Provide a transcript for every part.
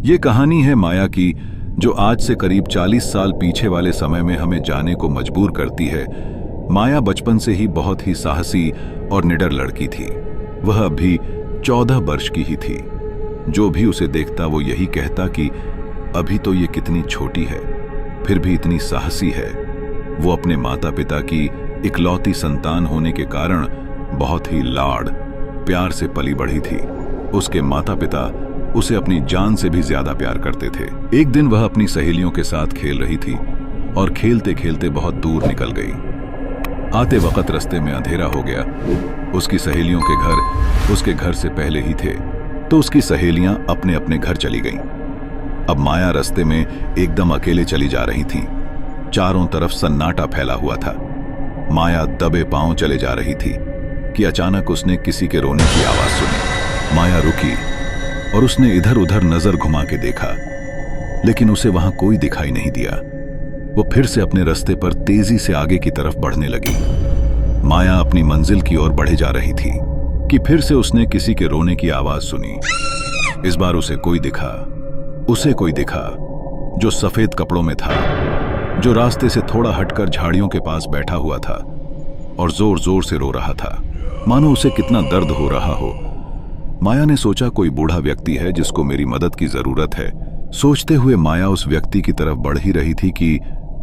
ये कहानी है माया की, जो आज से करीब 40 साल पीछे वाले समय में हमें जाने को मजबूर करती है। माया बचपन से ही बहुत ही साहसी और निडर लड़की थी। वह अभी 14 वर्ष की ही थी। जो भी उसे देखता वो यही कहता कि अभी तो ये कितनी छोटी है, फिर भी इतनी साहसी है। वो अपने माता पिता की इकलौती संतान होने के कारण बहुत ही लाड़ प्यार से पली बढ़ी थी। उसके माता पिता उसे अपनी जान से भी ज्यादा प्यार करते थे। एक दिन वह अपनी सहेलियों के साथ खेल रही थी और खेलते खेलते बहुत दूर निकल गई। आते वक्त रास्ते में अंधेरा हो गया। उसकी सहेलियों के घर उसके घर से पहले ही थे, तो उसकी सहेलियां अपने अपने घर चली गईं। अब माया रास्ते में एकदम अकेले चली जा रही थी। चारों तरफ सन्नाटा फैला हुआ था। माया दबे पांव चले जा रही थी कि अचानक उसने किसी के रोने की आवाज सुनी। माया रुकी और उसने इधर उधर नजर घुमा के देखा, लेकिन उसे वहां कोई दिखाई नहीं दिया। वो फिर से अपने रास्ते पर तेजी से आगे की तरफ बढ़ने लगी। माया अपनी मंजिल की ओर बढ़े जा रही थी कि फिर से उसने किसी के रोने की आवाज सुनी। इस बार उसे कोई दिखा जो सफेद कपड़ों में था, जो रास्ते से थोड़ा हटकर झाड़ियों के पास बैठा हुआ था और जोर जोर से रो रहा था, मानो उसे कितना दर्द हो रहा हो। माया ने सोचा कोई बूढ़ा व्यक्ति है जिसको मेरी मदद की जरूरत है। सोचते हुए माया उस व्यक्ति की तरफ बढ़ ही रही थी कि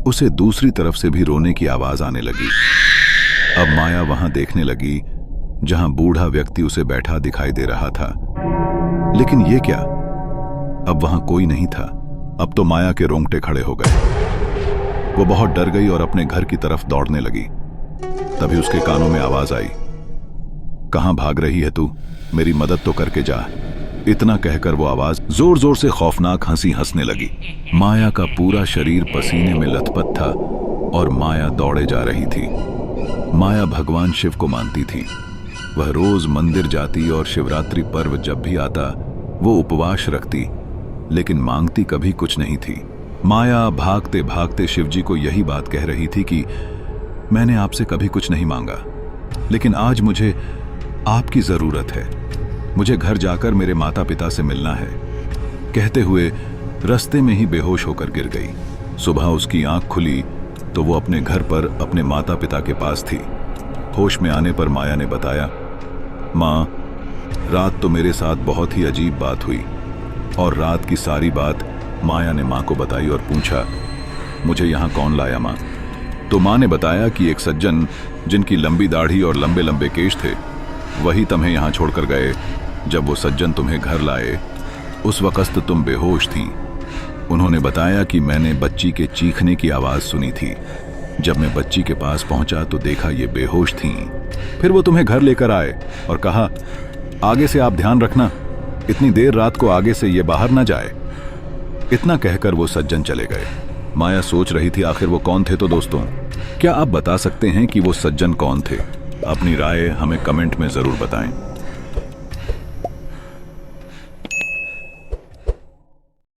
उसे दूसरी तरफ से भी रोने की आवाज आने लगी। अब माया वहां देखने लगी जहां बूढ़ा व्यक्ति उसे बैठा दिखाई दे रहा था, लेकिन ये क्या, अब वहां कोई नहीं था। अब तो माया के रोंगटे खड़े हो गए। वो बहुत डर गई और अपने घर की तरफ दौड़ने लगी। तभी उसके कानों में आवाज आई, कहां भाग रही है तू? मेरी मदद तो करके जा। इतना कहकर वो आवाज जोर जोर से खौफनाक हंसी हंसने लगी। माया का पूरा शरीर पसीने में लथपथ था और माया दौड़े जा रही थी। माया भगवान शिव को मानती थी। वह रोज मंदिर जाती और शिवरात्रि पर्व जब भी आता वो उपवास रखती, लेकिन मांगती कभी कुछ नहीं थी। माया भागते भागते शिवजी को यही बात कह रही थी कि मैंने आपसे कभी कुछ नहीं मांगा, लेकिन आज मुझे आपकी जरूरत है। मुझे घर जाकर मेरे माता पिता से मिलना है। कहते हुए रास्ते में ही बेहोश होकर गिर गई। सुबह उसकी आंख खुली तो वो अपने घर पर अपने माता पिता के पास थी। होश में आने पर माया ने बताया, माँ, रात तो मेरे साथ बहुत ही अजीब बात हुई। और रात की सारी बात माया ने माँ को बताई और पूछा, मुझे यहाँ कौन लाया माँ? तो माँ ने बताया कि एक सज्जन जिनकी लंबी दाढ़ी और लंबे लंबे केश थे, वही तुम्हें यहाँ छोड़कर गए। जब वो सज्जन तुम्हें घर लाए उस वक्त तुम बेहोश थी। उन्होंने बताया कि मैंने बच्ची के चीखने की आवाज सुनी थी। जब मैं बच्ची के पास पहुंचा तो देखा ये बेहोश थीं। फिर वो तुम्हें घर लेकर आए और कहा, आगे से आप ध्यान रखना, इतनी देर रात को आगे से ये बाहर ना जाए। इतना कहकर वो सज्जन चले गए। माया सोच रही थी आखिर वो कौन थे। तो दोस्तों, क्या आप बता सकते हैं कि वो सज्जन कौन थे? अपनी राय हमें कमेंट में जरूर बताएं।